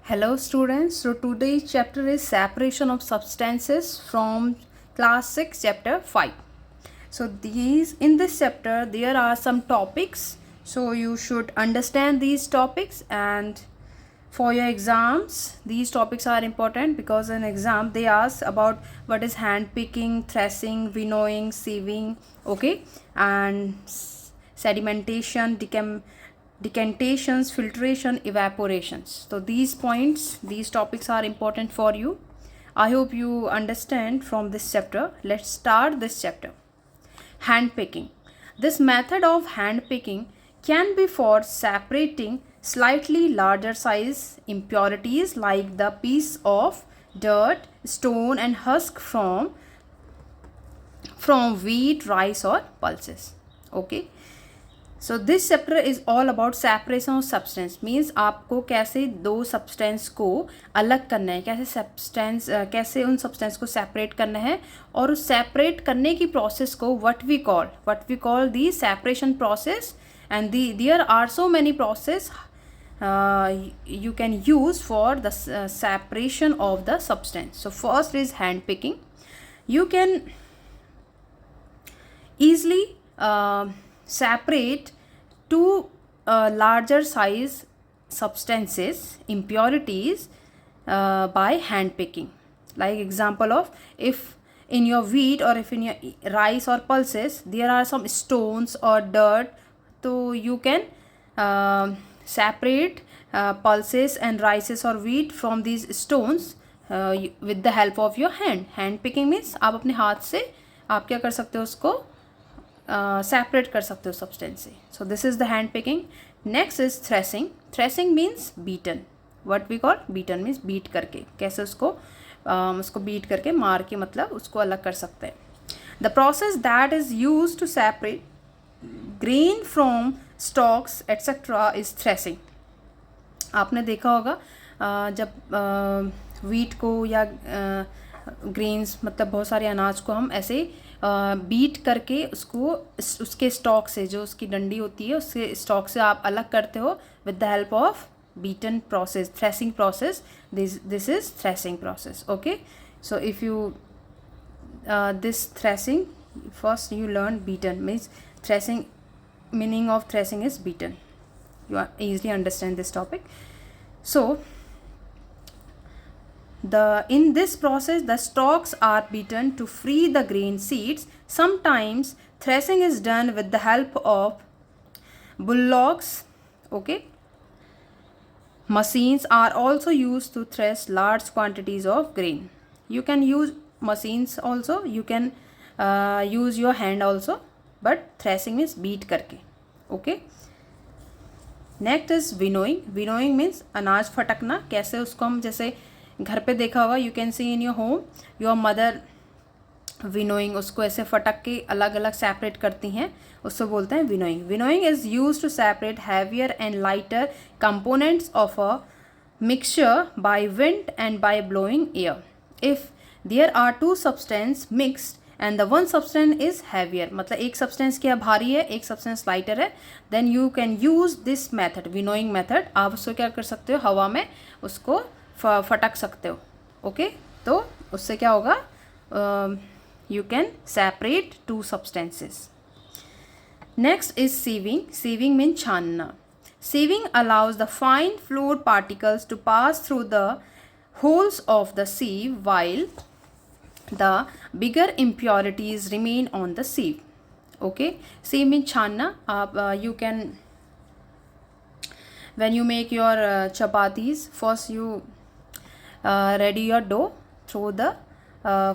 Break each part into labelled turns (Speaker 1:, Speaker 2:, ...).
Speaker 1: Hello students, so today's chapter is separation of substances from class 6 chapter 5. So these in this chapter there are some topics, so you should understand these topics, and for your exams these topics are important because in exam they ask about what is hand picking, threshing, winnowing, sieving, okay, and sedimentation, decantations, filtration, evaporations. So these points, these topics are important for you. I hope you understand from this chapter. Let's start this chapter. Hand picking. This method of hand picking can be for separating slightly larger size impurities like the piece of dirt, stone and husk from wheat, rice or pulses. Okay. So this chapter is all about separation of substance, means आपको कैसे दो substance को अलग करना है, कैसे उन substance को सेपरेट करना है, और उस सेपरेट करने की प्रोसेस को what we call the separation process, and there are so many process you can use for the separation of the substance. So first is hand picking. You can easily separate two larger size substances, impurities, by hand picking. Like example of, if in your wheat or if in your rice or pulses there are some stones or dirt, so you can separate pulses and rices or wheat from these stones with the help of your hand. Hand picking means आप अपने हाथ से आप क्या कर सकते हो, उसको सेपरेट कर सकते हो सब्सटेंस से. So this is the hand picking. Next is threshing. Threshing means beaten. What we call beaten means beat करके, कैसे उसको बीट करके मार के मतलब उसको अलग कर सकते हैं. The process that is use to separate grain from stalks etcetera is threshing. आपने देखा होगा जब वीट को या ग्रेन्स मतलब बहुत सारे अनाज को हम ऐसे बीट करके उसके स्टॉक से, जो उसकी डंडी होती है उसके स्टॉक से आप अलग करते हो with the help of beaten process, threshing process. This is threshing process. Okay, so if you this threshing, first you learn beaten means threshing, meaning of threshing is beaten. You easily understand this topic. So in this process the stalks are beaten to free the grain seeds. Sometimes threshing is done with the help of bullocks. Okay, machines are also used to thresh large quantities of grain. You can use machines also, you can use your hand also, but threshing is beat करके. Okay, next is winnowing. Winnowing means अनाज फटकना. कैसे उसको हम जैसे घर पे देखा होगा, you can see in your home your mother winnowing, उसको ऐसे फटक के अलग अलग सेपरेट करती हैं, उसको बोलते हैं winnowing. Winnowing is use to separate heavier and lighter components of a mixture by wind and by blowing air. If there are two substance mixed and the one substance is heavier, मतलब एक substance क्या भारी है, एक substance lighter है, then you can use this method, winnowing method. आप उसको क्या कर सकते हो, हवा में उसको फटक सकते हो. ओके, तो उससे क्या होगा, you can separate two substances. Next is sieving. Sieving mean छानना. Sieving allows the fine flour particles to pass through the holes of the sieve while the bigger impurities remain on the sieve. Okay, sieve means छानना. आप you can, when you make your chapatis, first you ready your dough through the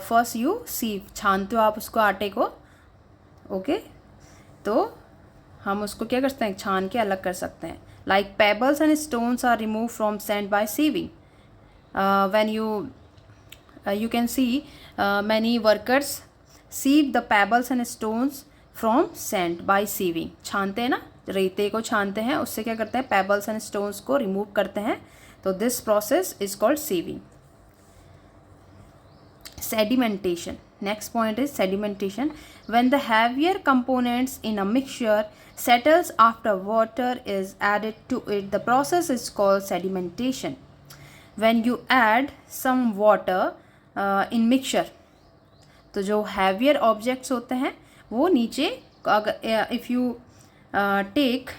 Speaker 1: first you sieve, छानते हो आप उसको आटे को. Okay, तो हम उसको क्या करते हैं, छान के अलग कर सकते हैं. like pebbles and stones are removed from sand by sieving. When you can see many workers sieve the pebbles and stones from sand by sieving. छानते हैं ना, रेते को छानते हैं, उससे क्या करते हैं, pebbles and stones को रिमूव करते हैं. तो this process is called sieving. Sedimentation. Next point is sedimentation. When the heavier components in a mixture settles after water is added to it, the process is called sedimentation. When you add some water in mixture, तो जो heavier objects होते हैं वो नीचे, अगर if you take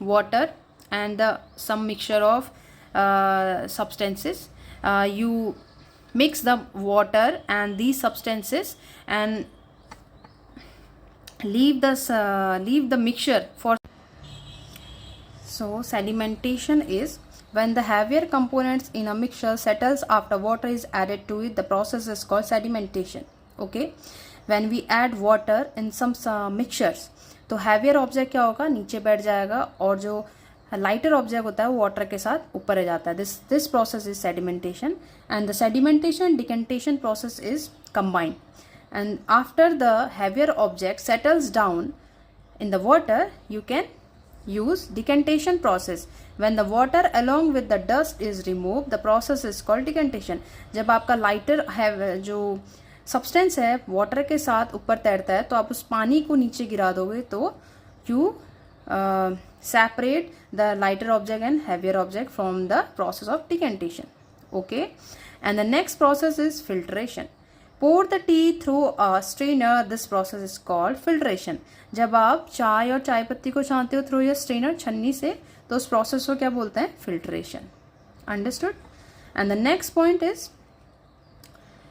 Speaker 1: water and some mixture of substances, you mix the water and these substances and leave the mixture for. So sedimentation is when the heavier components in a mixture settles after water is added to it. The process is called sedimentation. Okay, when we add water in some mixtures, तो heavier object क्या होगा, नीचे बैठ जाएगा, और जो lighter object होता है वो वाटर के साथ ऊपर आ जाता है. This process is sedimentation, and the sedimentation decantation process is combined. And after the heavier object settles down in the water, you can use decantation process. When the water along with the dust is remove, the process is called decantation. जब आपका lighter है, जो substance है water के साथ ऊपर तैरता है, तो आप उस पानी को नीचे गिरा दोगे तो you separate the lighter object and heavier object from the process of decantation. Okay, and the next process is filtration. Pour the tea through a strainer. This process is called filtration. जब आप चाय और चाय पत्ती को छानते हो through या स्ट्रेनर, छन्नी से, तो उस प्रोसेस को क्या बोलते हैं, filtration. Understood. And the next point is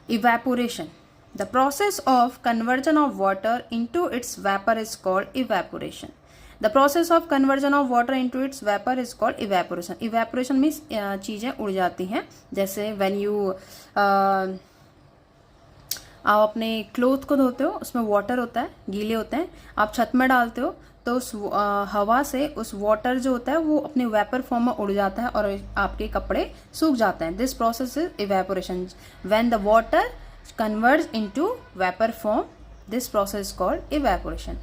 Speaker 1: evaporation. The process of conversion of water into its vapor is called evaporation. The process of conversion of water into its vapor is called evaporation. Evaporation means चीज़ें उड़ जाती हैं. जैसे when you आप अपने cloth को धोते हो, उसमें वाटर होता है, गीले होते हैं, आप छत में डालते हो, तो उस हवा से उस वाटर जो होता है वो अपने वेपर फॉर्म में उड़ जाता है और आपके कपड़े सूख जाते हैं. This process is evaporation. When the water converts into vapour form, this process is called evaporation.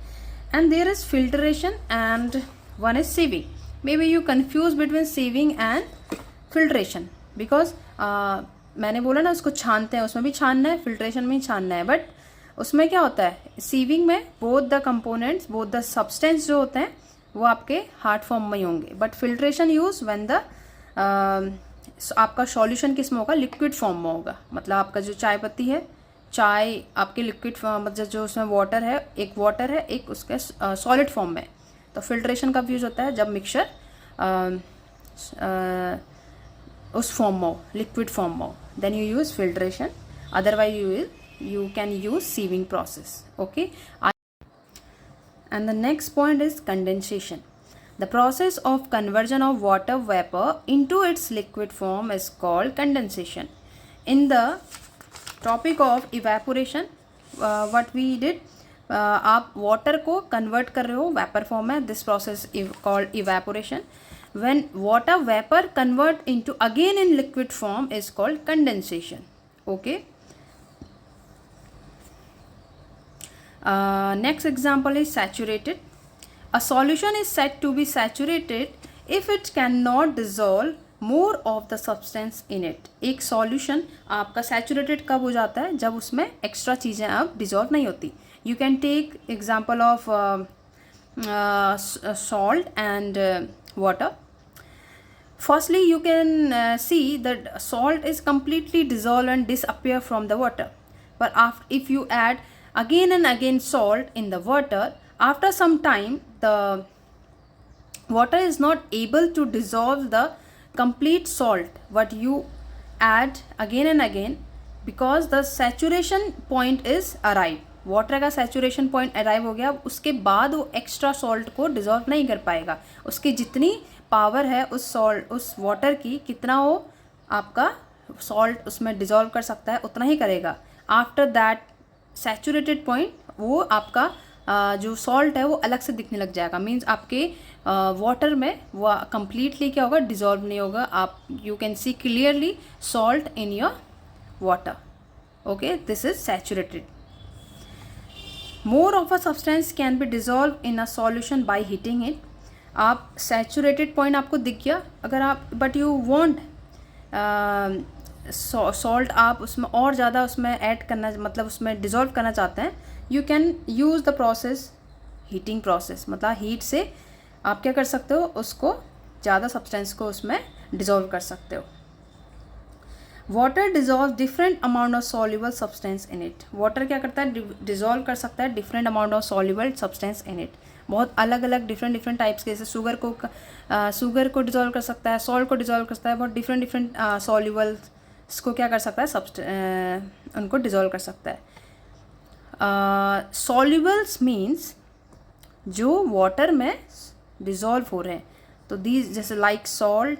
Speaker 1: And there is filtration and one is sieving. Maybe you confuse between sieving and filtration because मैंने बोला ना उसको छानते हैं, उसमें भी छानना है, फिल्ट्रेशन में ही छानना है. बट उसमें क्या होता है, सीविंग में both the components, both the substance जो होते हैं वो आपके हार्ड फॉर्म में ही होंगे. But filtration use when the आपका सॉल्यूशन किस में होगा, लिक्विड फॉर्म में होगा. मतलब आपका जो चाय पत्ती है, चाय आपके लिक्विड मतलब जो उसमें वाटर है, एक वाटर है, एक उसके सॉलिड फॉर्म में. तो फिल्ट्रेशन कब यूज होता है, जब मिक्सचर उस फॉर्म में हो, लिक्विड फॉर्म में हो, then you use filtration. Otherwise you can use sieving process. Okay, and the next point is condensation. The process of conversion of water vapor into its liquid form is called condensation. In the topic of evaporation, what we did, आप water को convert कर रहे हो vapor form में, this process is called evaporation. When water vapor convert into again in liquid form is called condensation. Okay. Next example is saturated. A solution is said to be saturated if it cannot dissolve more of the substance in it. एक solution आपका saturated कब हो जाता है, जब उसमें extra चीज़ें अब dissolve नहीं होती. You can take example of salt and water. Firstly, you can see that salt is completely dissolved and disappear from the water. But if you add again and again salt in the water, after some time the water is not able to dissolve the complete salt what you add again and again, because the saturation point is arrived. Water का saturation point arrive हो गया, उसके बाद वो extra salt को dissolve नहीं कर पाएगा. उसकी जितनी पावर है उस सॉल्ट, उस वाटर की, कितना वो आपका सॉल्ट उसमें डिजॉल्व कर सकता है उतना ही करेगा. आफ्टर दैट सैचुरेटेड पॉइंट वो आपका जो सॉल्ट है वो अलग से दिखने लग जाएगा. मीन्स आपके वाटर में वो कम्प्लीटली क्या होगा, डिजॉल्व नहीं होगा. आप you can see clearly salt in your water. Okay, this is saturated. More of a substance can be dissolve in a solution by heating it. आप सैचुरेटेड पॉइंट आपको दिख गया, अगर आप बट यू वांट सॉल्ट आप उसमें और ज़्यादा उसमें ऐड करना, मतलब उसमें डिज़ोल्व करना चाहते हैं, you can use the process heating process. मतलब हीट से आप क्या कर सकते हो, उसको ज़्यादा सब्सटेंस को उसमें डिज़ोल्व कर सकते हो. Water dissolve different amount of soluble substance in it. Water क्या करता है, डिजॉल्व कर सकता है different amount of soluble substance in it. बहुत अलग अलग डिफरेंट टाइप्स के, जैसे शुगर को डिजॉल्व कर सकता है, सॉल्ट को डिजॉल्व कर सकता है, बहुत डिफरेंट सॉल्युबल्स को क्या कर सकता है, उनको डिजॉल्व कर सकता है। सॉल्युबल्स मीन्स जो वाटर में डिजॉल्व हो रहे हैं, तो दीज जैसे like salt,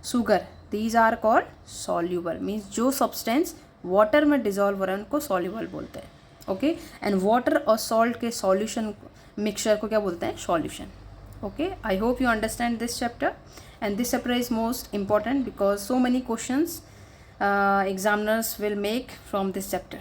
Speaker 1: sugar, these are called soluble. Means जो सब्सटेंस वाटर में डिजॉल्व हो रहा है उनको सॉल्युबल बोलते हैं। ओके, एंड वाटर और सॉल्ट के सॉल्यूशन मिक्सचर को क्या बोलते हैं, solution. Okay, I hope you understand this chapter, and this chapter is most important because so many questions examiners will make from this chapter.